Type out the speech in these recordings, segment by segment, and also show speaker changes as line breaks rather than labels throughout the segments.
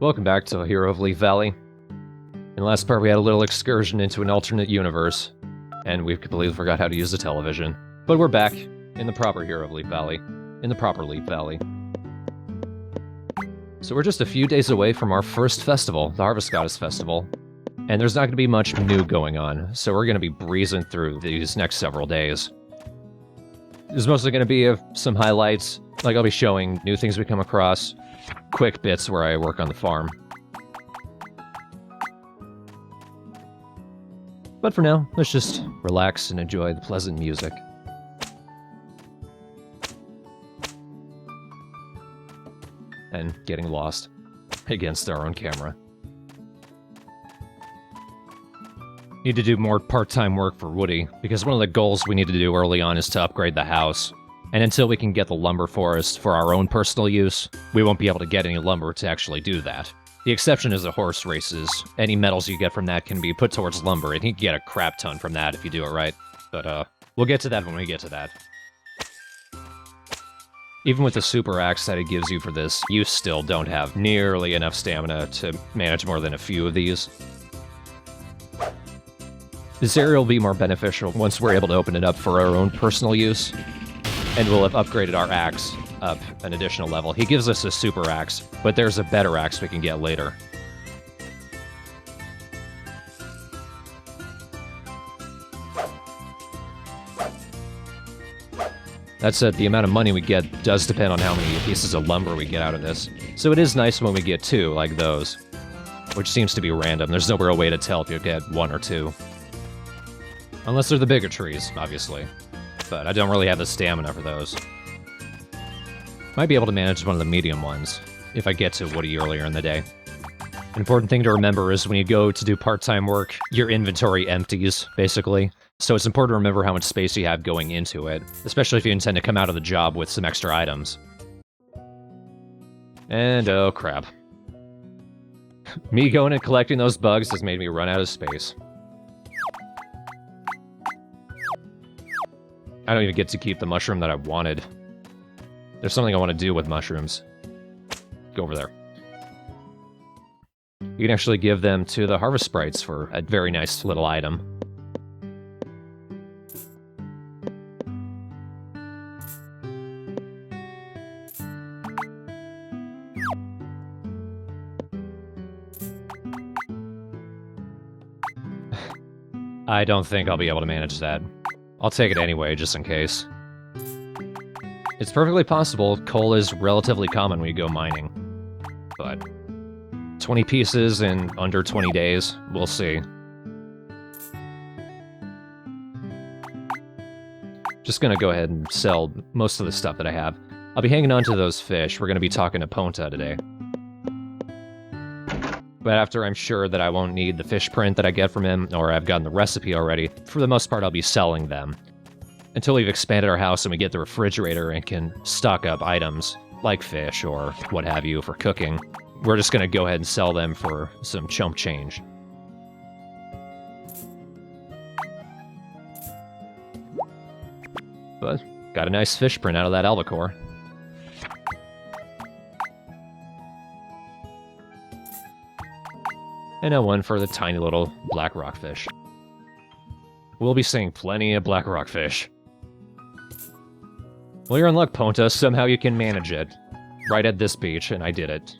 Welcome back to Hero of Leaf Valley. In the last part we had a little excursion into an alternate universe, and we've completely forgot how to use the television. But we're back in the proper Hero of Leaf Valley. In the proper Leaf Valley. So we're just a few days away from our first festival, the Harvest Goddess Festival. And there's not going to be much new going on, so we're going to be breezing through these next several days. There's mostly going to be some highlights, like I'll be showing new things we come across, quick bits where I work on the farm. But for now, let's just relax and enjoy the pleasant music. And getting lost against our own camera. Need to do more part-time work for Woody, because one of the goals we need to do early on is to upgrade the house. And until we can get the lumber forest for our own personal use, we won't be able to get any lumber to actually do that. The exception is the horse races. Any metals you get from that can be put towards lumber, and you can get a crap ton from that if you do it right. But, we'll get to that when we get to that. Even with the super axe that it gives you for this, you still don't have nearly enough stamina to manage more than a few of these. This area will be more beneficial once we're able to open it up for our own personal use, and we'll have upgraded our axe up an additional level. He gives us a super axe, but there's a better axe we can get later. That said, the amount of money we get does depend on how many pieces of lumber we get out of this. So it is nice when we get two, like those. Which seems to be random. There's no real way to tell if you get one or two. Unless they're the bigger trees, obviously. But I don't really have the stamina for those. Might be able to manage one of the medium ones, if I get to Woody earlier in the day. An important thing to remember is when you go to do part-time work, your inventory empties, basically. So it's important to remember how much space you have going into it, especially if you intend to come out of the job with some extra items. And oh crap. Me going and collecting those bugs has made me run out of space. I don't even get to keep the mushroom that I wanted. There's something I want to do with mushrooms. Go over there. You can actually give them to the harvest sprites for a very nice little item. I don't think I'll be able to manage that. I'll take it anyway, just in case. It's perfectly possible coal is relatively common when you go mining. But 20 pieces in under 20 days, we'll see. Just gonna go ahead and sell most of the stuff that I have. I'll be hanging on to those fish. We're gonna be talking to Ponta today. But after I'm sure that I won't need the fish print that I get from him, or I've gotten the recipe already, for the most part I'll be selling them. Until we've expanded our house and we get the refrigerator and can stock up items, like fish or what have you, for cooking, we're just gonna go ahead and sell them for some chump change. But, got a nice fish print out of that albacore. And now one for the tiny little black rockfish. We'll be seeing plenty of black rockfish. Well, you're in luck, Ponta. Somehow you can manage it. Right at this beach, and I did it.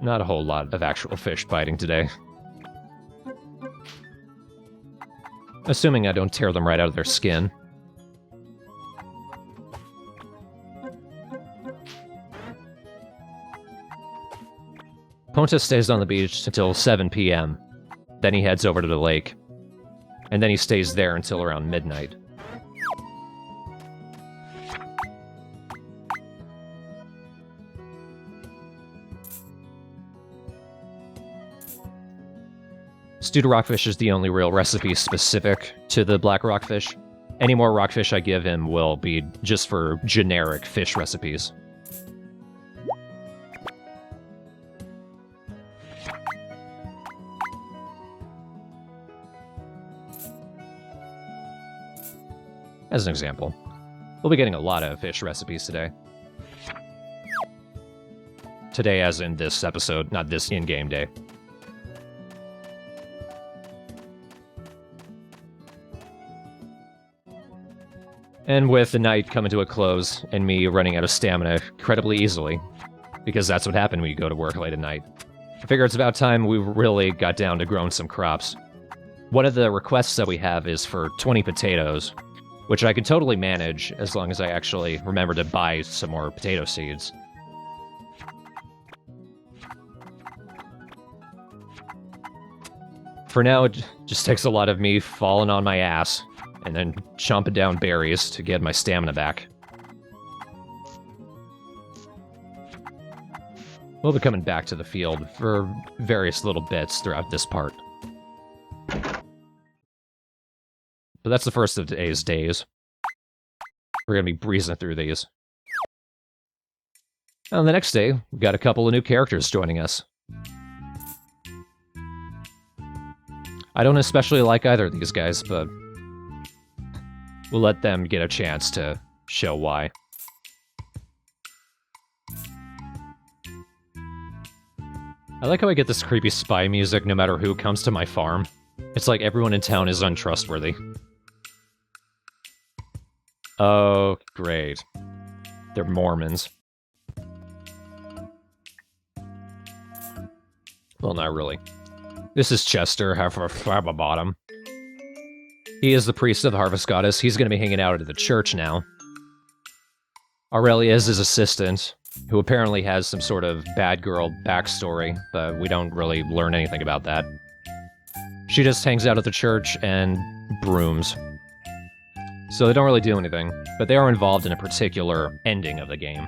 Not a whole lot of actual fish biting today. Assuming I don't tear them right out of their skin. Ponta stays on the beach until 7 p.m. Then he heads over to the lake. And then he stays there until around midnight. Stewed rockfish is the only real recipe specific to the black rockfish. Any more rockfish I give him will be just for generic fish recipes. as an example. We'll be getting a lot of fish recipes today. Today as in this episode, not this in-game day. And with the night coming to a close, and me running out of stamina incredibly easily, because that's what happened when you go to work late at night, I figure it's about time we really got down to growing some crops. One of the requests that we have is for 20 potatoes, which I can totally manage as long as I actually remember to buy some more potato seeds. For now, it just takes a lot of me falling on my ass and then chomping down berries to get my stamina back. We'll be coming back to the field for various little bits throughout this part. But that's the first of today's days. We're gonna be breezing through these. On the next day, we got a couple of new characters joining us. I don't especially like either of these guys, but we'll let them get a chance to show why. I like how I get this creepy spy music no matter who comes to my farm. It's like everyone in town is untrustworthy. Oh, great. They're Mormons. Well, not really. This is Chester, bottom. He is the priest of the Harvest Goddess. He's going to be hanging out at the church now. Aurelia is his assistant, who apparently has some sort of bad girl backstory, but we don't really learn anything about that. She just hangs out at the church and brooms. So they don't really do anything, but they are involved in a particular ending of the game.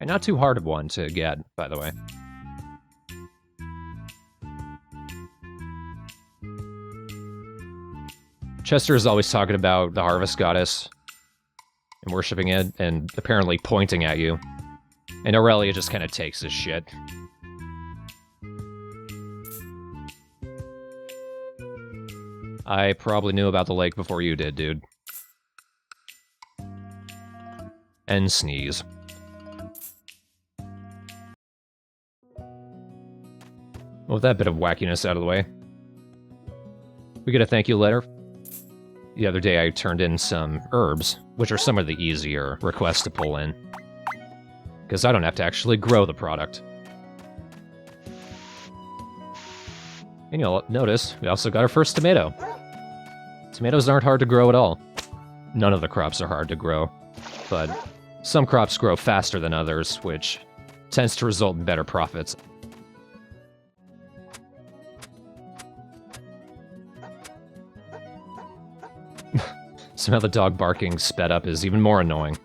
And not too hard of one to get, by the way. Chester is always talking about the Harvest Goddess and worshipping it, and apparently pointing at you. And Aurelia just kind of takes his shit. I probably knew about the lake before you did, dude. And sneeze. Well, with that bit of wackiness out of the way, we get a thank you letter. The other day I turned in some herbs, which are some of the easier requests to pull in, because I don't have to actually grow the product. And you'll notice, we also got our first tomato. Tomatoes aren't hard to grow at all. None of the crops are hard to grow, but some crops grow faster than others, which tends to result in better profits. Somehow the dog barking sped up is even more annoying.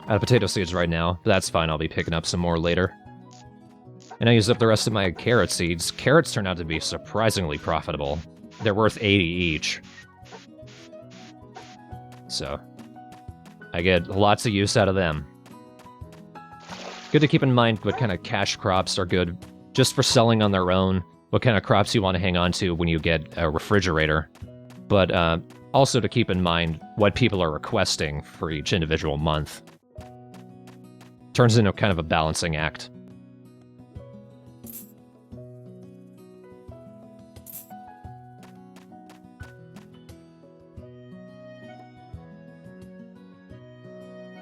Out of potato seeds right now, but that's fine, I'll be picking up some more later. And I used up the rest of my carrot seeds. Carrots turn out to be surprisingly profitable. They're worth 80 each. So, I get lots of use out of them. Good to keep in mind what kind of cash crops are good just for selling on their own, what kind of crops you want to hang on to when you get a refrigerator, but also to keep in mind what people are requesting for each individual month. Turns into kind of a balancing act.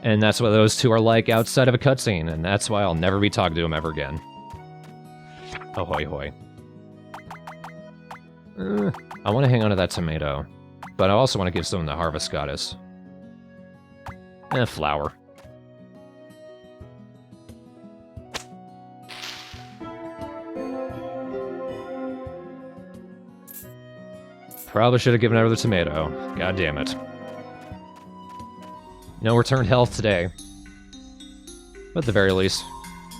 And that's what those two are like outside of a cutscene, and that's why I'll never be talking to them ever again. Ahoy hoy. I want to hang on to that tomato, but I also want to give some to the Harvest Goddess. Flour. Probably should have given her the tomato. God damn it. No returned health today. But at the very least,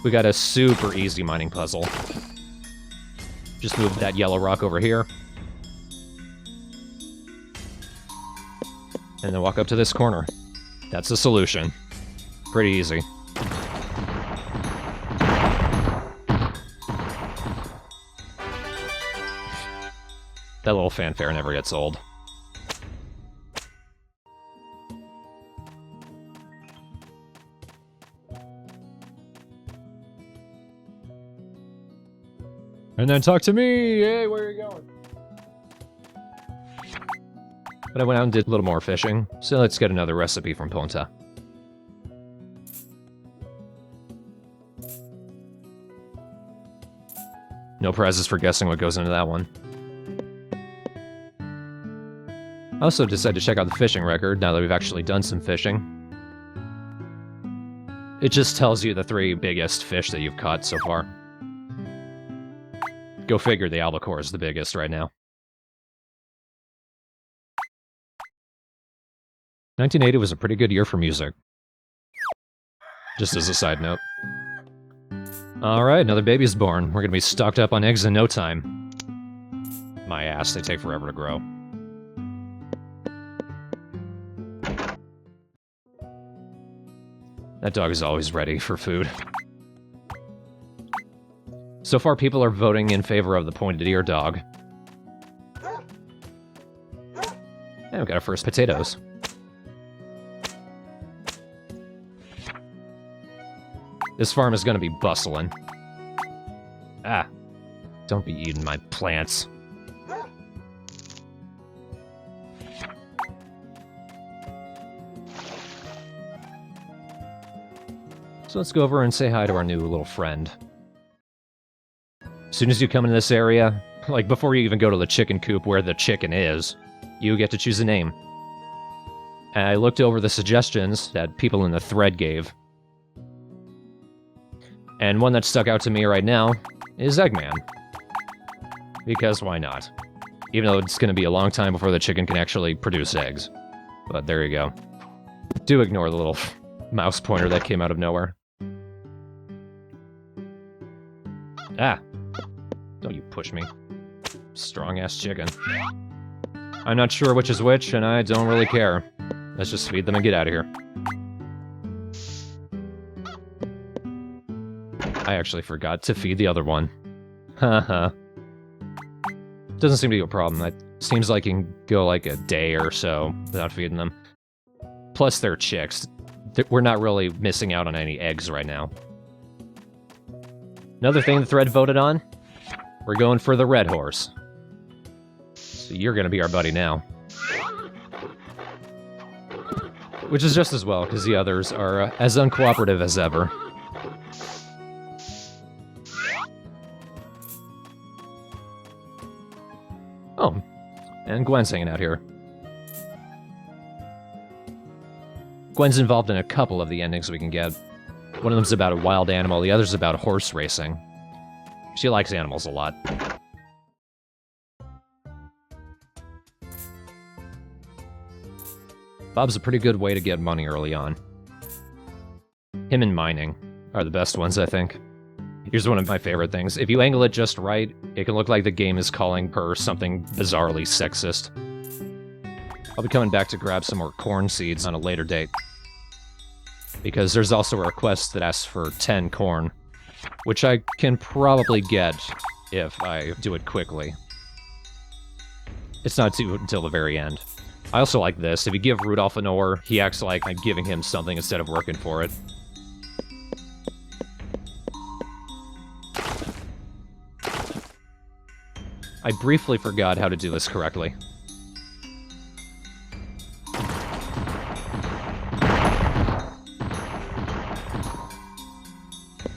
we got a super easy mining puzzle. Just move that yellow rock over here. And then walk up to this corner. That's the solution. Pretty easy. That little fanfare never gets old. And then talk to me! Hey, where are you going? But I went out and did a little more fishing, so let's get another recipe from Ponta. No prizes for guessing what goes into that one. I also decided to check out the fishing record now that we've actually done some fishing. It just tells you the 3 biggest fish that you've caught so far. Go figure, the albacore is the biggest right now. 1980 was a pretty good year for music. Just as a side note. Alright, another baby's born. We're gonna be stocked up on eggs in no time. My ass, they take forever to grow. That dog is always ready for food. So far, people are voting in favor of the pointed ear dog. And we got our first potatoes. This farm is gonna be bustling. Ah. Don't be eating my plants. So let's go over and say hi to our new little friend. As soon as you come into this area, like before you even go to the chicken coop where the chicken is, you get to choose a name. And I looked over the suggestions that people in the thread gave. And one that stuck out to me right now is Eggman. Because why not? Even though it's going to be a long time before the chicken can actually produce eggs. But there you go. Do ignore the little mouse pointer that came out of nowhere. Ah! Don't you push me. Strong-ass chicken. I'm not sure which is which, and I don't really care. Let's just feed them and get out of here. I actually forgot to feed the other one. Haha. Doesn't seem to be a problem. It seems like you can go like a day or so without feeding them. Plus, they're chicks. We're not really missing out on any eggs right now. Another thing the thread voted on? We're going for the red horse. So you're gonna be our buddy now. Which is just as well, because the others are as uncooperative as ever. Oh, and Gwen's hanging out here. Gwen's involved in a couple of the endings we can get. One of them's about a wild animal, the other's about horse racing. She likes animals a lot. Bob's a pretty good way to get money early on. Him and mining are the best ones, I think. Here's one of my favorite things. If you angle it just right, it can look like the game is calling her something bizarrely sexist. I'll be coming back to grab some more corn seeds on a later date. Because there's also a request that asks for 10 corn, which I can probably get if I do it quickly. It's not due until the very end. I also like this. If you give Rudolph an ore, he acts like I'm giving him something instead of working for it. I briefly forgot how to do this correctly.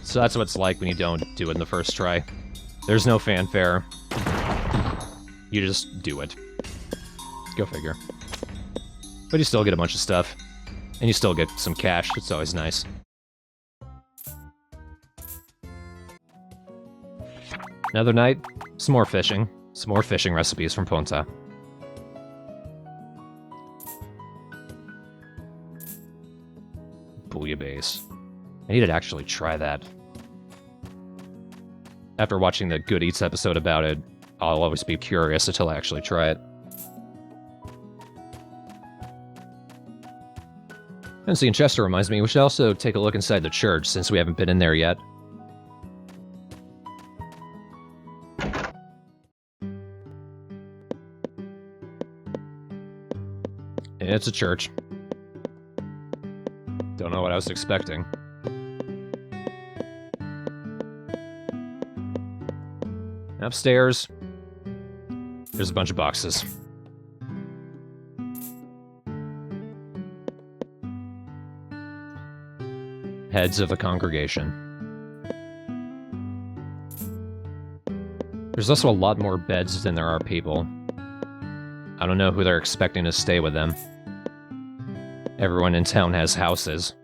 So that's what it's like when you don't do it in the first try. There's no fanfare. You just do it. Go figure. But you still get a bunch of stuff. And you still get some cash. It's always nice. Another night, some more fishing. Some more fishing recipes from Ponta. Bouillabaisse. I need to actually try that. After watching the Good Eats episode about it, I'll always be curious until I actually try it. And seeing Chester reminds me, we should also take a look inside the church, since we haven't been in there yet. It's a church. Don't know what I was expecting. Upstairs, there's a bunch of boxes. Heads of the congregation. There's also a lot more beds than there are people. I don't know who they're expecting to stay with them. Everyone in town has houses.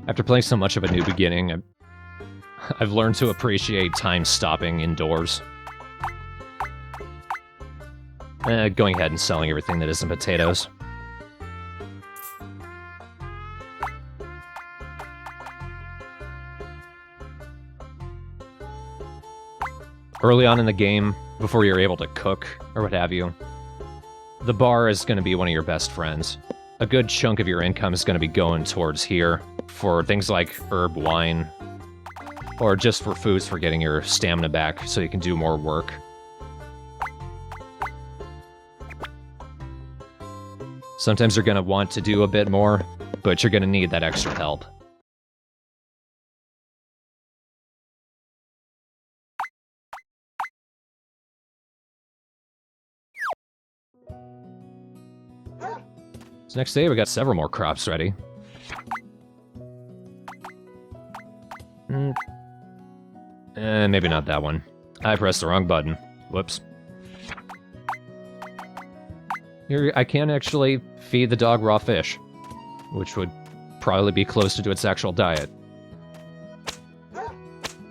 After playing so much of A New Beginning, I've learned to appreciate time stopping indoors. Going ahead and selling everything that isn't potatoes. Early on in the game, before you're able to cook, or what have you, the bar is going to be one of your best friends. A good chunk of your income is going to be going towards here, for things like herb wine, or just for foods for getting your stamina back so you can do more work. Sometimes you're going to want to do a bit more, but you're going to need that extra help. So next day, we got several more crops ready. Maybe not that one. I pressed the wrong button. Whoops. Here, I can actually feed the dog raw fish, which would probably be closer to its actual diet.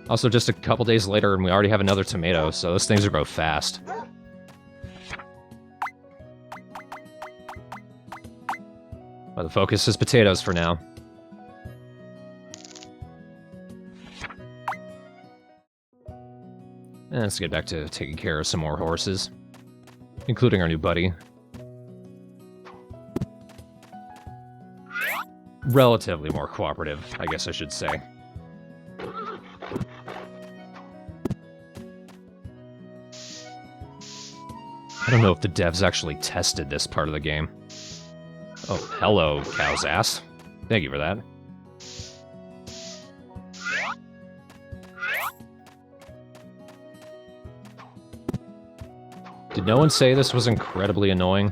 Also, just a couple days later, and we already have another tomato, so those things will grow fast. But the focus is potatoes for now. And let's get back to taking care of some more horses, including our new buddy. Relatively more cooperative, I guess I should say. I don't know if the devs actually tested this part of the game. Oh, hello, cow's ass. Thank you for that. Did no one say this was incredibly annoying?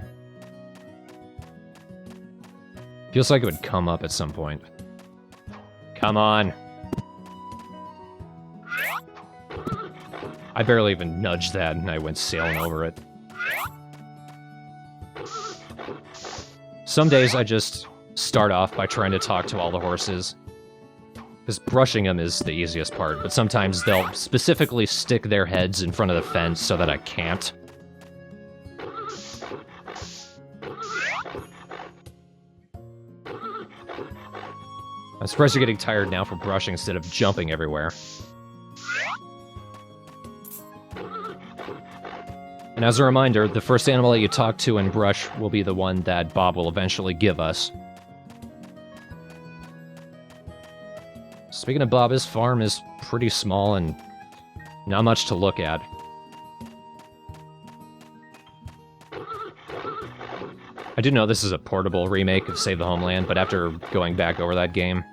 Feels like it would come up at some point. Come on! I barely even nudged that and I went sailing over it. Some days I just start off by trying to talk to all the horses. Because brushing them is the easiest part, but sometimes they'll specifically stick their heads in front of the fence so that I can't. I'm surprised you're getting tired now from brushing instead of jumping everywhere. And as a reminder, the first animal that you talk to and brush will be the one that Bob will eventually give us. Speaking of Bob, his farm is pretty small and not much to look at. I do know this is a portable remake of Save the Homeland, but after going back over that game,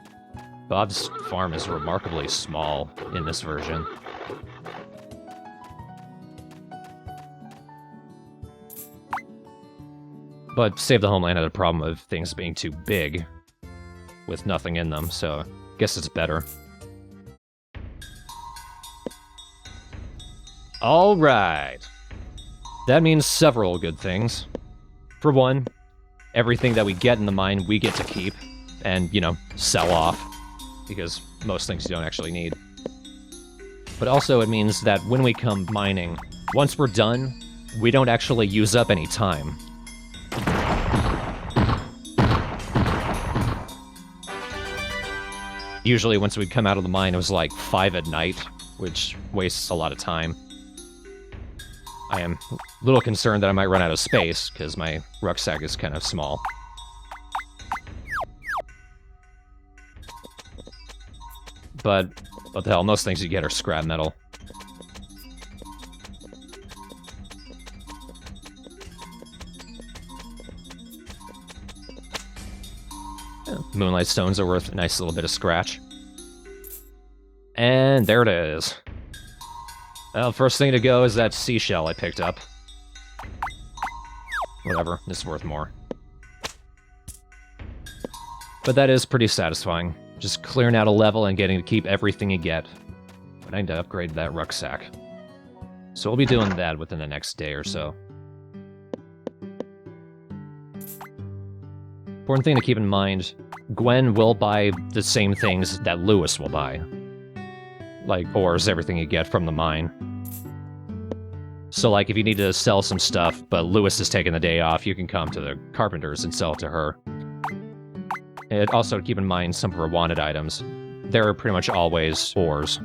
Bob's farm is remarkably small in this version. But Save the Homeland had a problem of things being too big, with nothing in them, so I guess it's better. Alright. That means several good things. For one, everything that we get in the mine we get to keep, and, you know, sell off, because most things you don't actually need. But also it means that when we come mining, once we're done, we don't actually use up any time. Usually once we come out of the mine, it was like 5 at night, which wastes a lot of time. I am a little concerned that I might run out of space, because my rucksack is kind of small. But, what the hell, most things you get are scrap metal. Yeah, moonlight stones are worth a nice little bit of scratch. And there it is. Well, first thing to go is that seashell I picked up. Whatever, it's worth more. But that is pretty satisfying. Just clearing out a level and getting to keep everything you get. But I need to upgrade that rucksack. So we'll be doing that within the next day or so. Important thing to keep in mind, Gwen will buy the same things that Lewis will buy. Like ores, everything you get from the mine. So like if you need to sell some stuff, but Lewis is taking the day off, you can come to the carpenters and sell it to her. And also keep in mind some of her wanted items. They're pretty much always ores.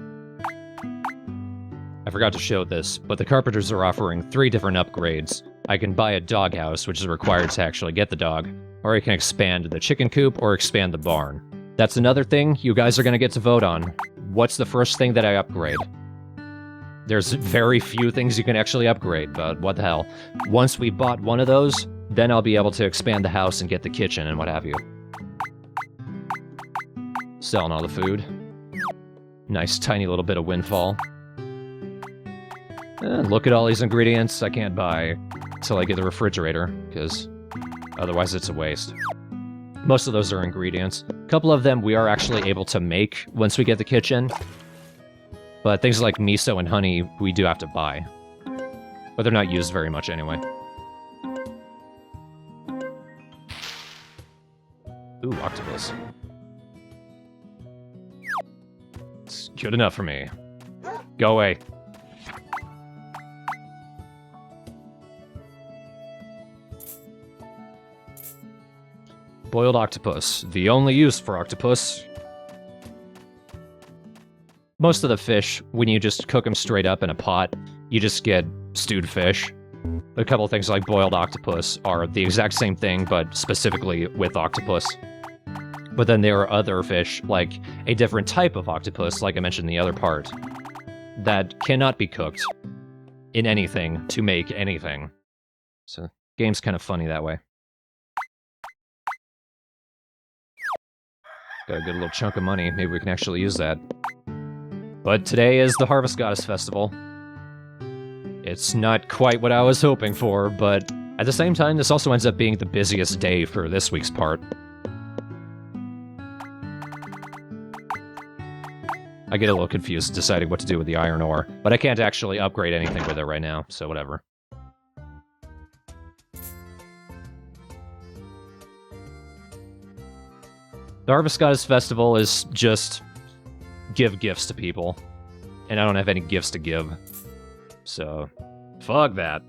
I forgot to show this, but the carpenters are offering 3 different upgrades. I can buy a doghouse, which is required to actually get the dog, or I can expand the chicken coop or expand the barn. That's another thing you guys are going to get to vote on. What's the first thing that I upgrade? There's very few things you can actually upgrade, but what the hell. Once we bought one of those, then I'll be able to expand the house and get the kitchen and what have you. Selling all the food. Nice tiny little bit of windfall. And look at all these ingredients I can't buy until I get the refrigerator, because otherwise it's a waste. Most of those are ingredients. A couple of them we are actually able to make once we get the kitchen. But things like miso and honey, we do have to buy. But they're not used very much anyway. Ooh, octopus. It's good enough for me. Go away. Boiled octopus. The only use for octopus. Most of the fish, when you just cook them straight up in a pot, you just get stewed fish. A couple of things like boiled octopus are the exact same thing, but specifically with octopus. But then there are other fish, like a different type of octopus, like I mentioned in the other part, that cannot be cooked in anything to make anything. So, game's kind of funny that way. Got a good little chunk of money, maybe we can actually use that. But today is the Harvest Goddess Festival. It's not quite what I was hoping for, but at the same time, this also ends up being the busiest day for this week's part. I get a little confused deciding what to do with the iron ore, but I can't actually upgrade anything with it right now, so whatever. The Harvest Goddess Festival is just give gifts to people, and I don't have any gifts to give, so fuck that.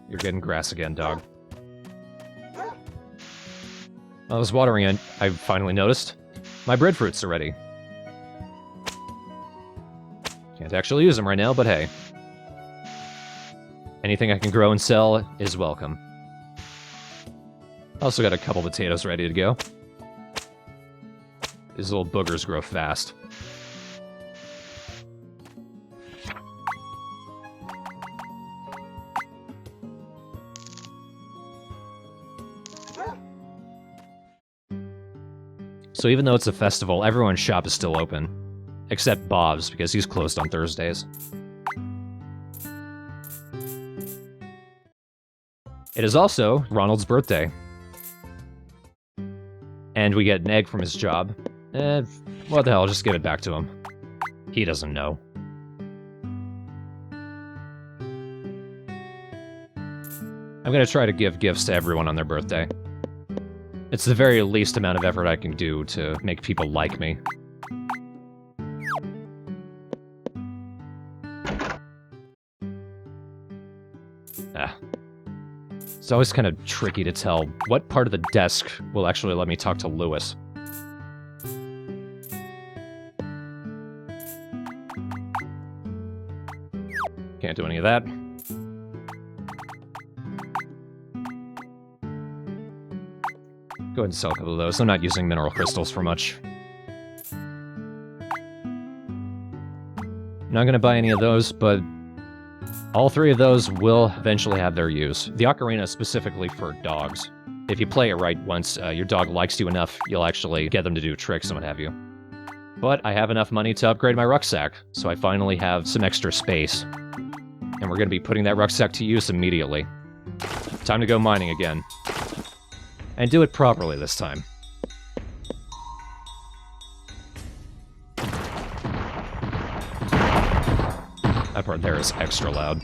You're getting grass again, dog. I was watering it, I finally noticed. My breadfruits are ready. Can't actually use them right now, but hey. Anything I can grow and sell is welcome. Also got a couple potatoes ready to go. These little boogers grow fast. So even though it's a festival, everyone's shop is still open. Except Bob's, because he's closed on Thursdays. It is also Ronald's birthday. And we get an egg from his job. What the hell, just give it back to him. He doesn't know. I'm gonna try to give gifts to everyone on their birthday. It's the very least amount of effort I can do to make people like me. It's always kind of tricky to tell what part of the desk will actually let me talk to Lewis. Can't do any of that. Go ahead and sell a couple of those. I'm not using mineral crystals for much. Not gonna buy any of those, but all three of those will eventually have their use. The ocarina is specifically for dogs. If you play it right once, your dog likes you enough, you'll actually get them to do tricks and what have you. But I have enough money to upgrade my rucksack, so I finally have some extra space. And we're gonna be putting that rucksack to use immediately. Time to go mining again. And do it properly this time. That part there is extra loud.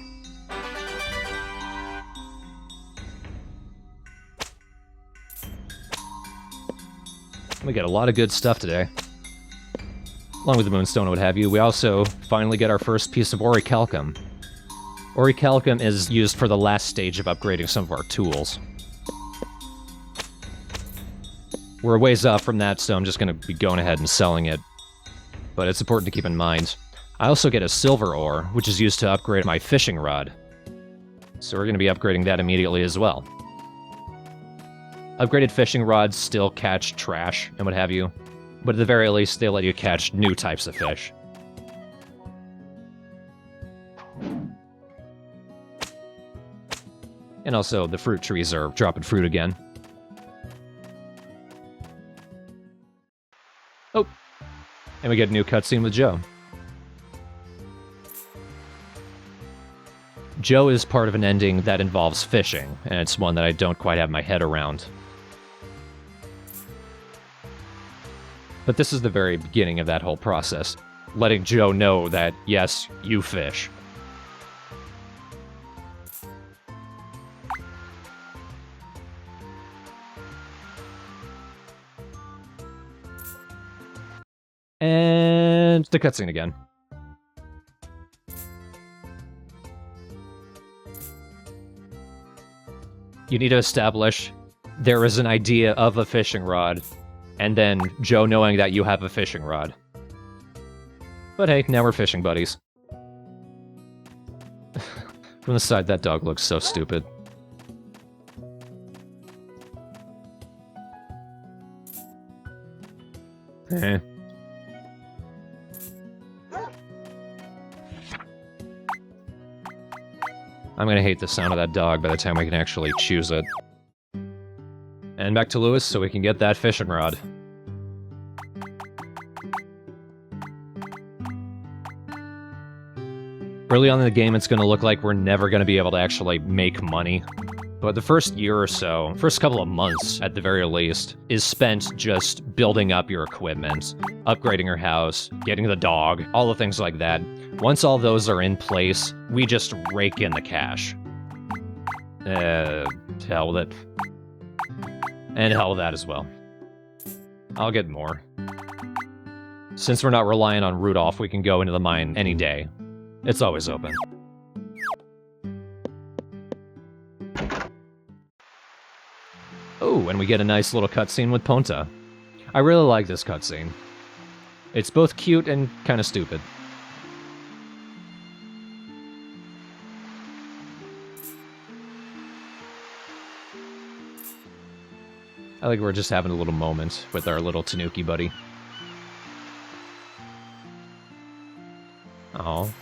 We get a lot of good stuff today. Along with the moonstone and what have you, we also finally get our first piece of orichalcum. Orichalcum is used for the last stage of upgrading some of our tools. We're a ways off from that, so I'm just going to be going ahead and selling it. But it's important to keep in mind. I also get a silver ore, which is used to upgrade my fishing rod. So we're going to be upgrading that immediately as well. Upgraded fishing rods still catch trash and what have you, but at the very least, they let you catch new types of fish. And also, the fruit trees are dropping fruit again. Oh! And we get a new cutscene with Joe. Joe is part of an ending that involves fishing, and it's one that I don't quite have my head around. But this is the very beginning of that whole process, letting Joe know that, yes, you fish. And the cutscene again. You need to establish there is an idea of a fishing rod, and then Joe knowing that you have a fishing rod. But hey, now we're fishing buddies. From the side, that dog looks so stupid. Eh. I'm gonna hate the sound of that dog by the time we can actually choose it. And back to Lewis so we can get that fishing rod. Early on in the game, it's gonna look like we're never gonna be able to actually make money. But the first year or so, first couple of months at the very least, is spent just building up your equipment, upgrading your house, getting the dog, all the things like that. Once all those are in place, we just rake in the cash. Hell with it. And hell with that as well. I'll get more. Since we're not relying on Rudolph, we can go into the mine any day. It's always open. Oh, and we get a nice little cutscene with Ponta. I really like this cutscene. It's both cute and kind of stupid. I think we're just having a little moment with our little Tanuki buddy. Oh.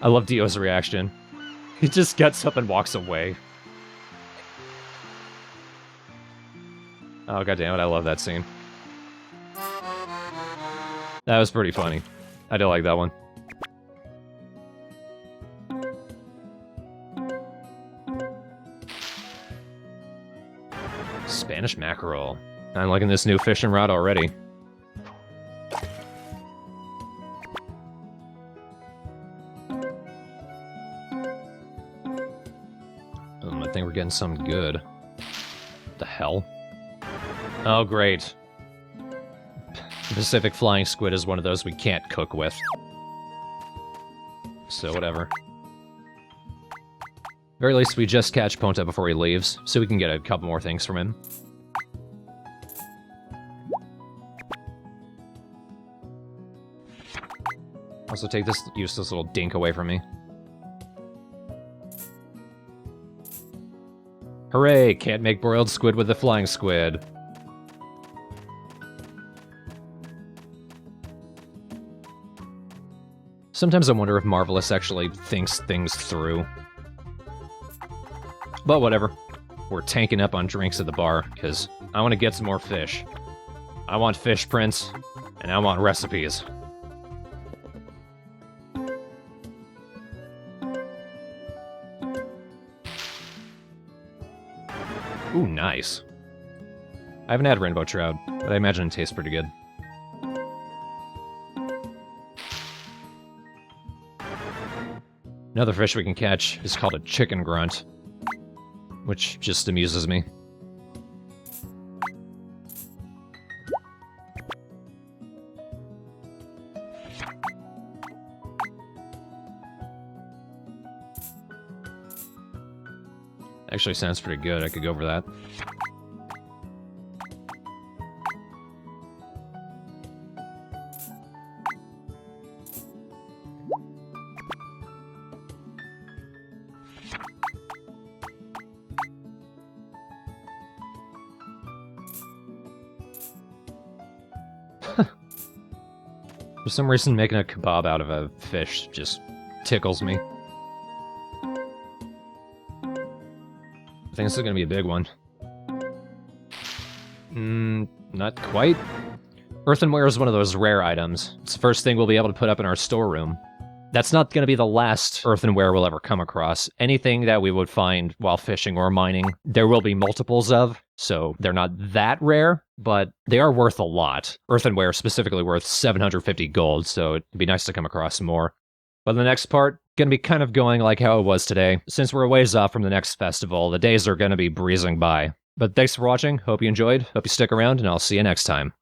I love Dio's reaction. He just gets up and walks away. Oh, goddammit, I love that scene. That was pretty funny. I did like that one. Spanish mackerel. I'm liking this new fishing rod already. I think we're getting something good. The hell? Oh, great. The Pacific flying squid is one of those we can't cook with. So, whatever. Very least, we just catch Ponta before he leaves, so we can get a couple more things from him. Also take this useless little dink away from me. Hooray! Can't make broiled squid with the flying squid. Sometimes I wonder if Marvelous actually thinks things through. But whatever. We're tanking up on drinks at the bar, because I want to get some more fish. I want fish prints, and I want recipes. Ooh, nice. I haven't had rainbow trout, but I imagine it tastes pretty good. Another fish we can catch is called a chicken grunt, which just amuses me. Actually sounds pretty good, I could go for that. For some reason, making a kebab out of a fish just tickles me. I think this is gonna be a big one. Not quite. Earthenware is one of those rare items. It's the first thing we'll be able to put up in our storeroom. That's not gonna be the last earthenware we'll ever come across. Anything that we would find while fishing or mining, there will be multiples of, so they're not that rare, but they are worth a lot. Earthenware is specifically worth 750 gold, so it'd be nice to come across more. But the next part, gonna be kind of going like how it was today. Since we're a ways off from the next festival, the days are gonna be breezing by. But thanks for watching, hope you enjoyed, hope you stick around, and I'll see you next time.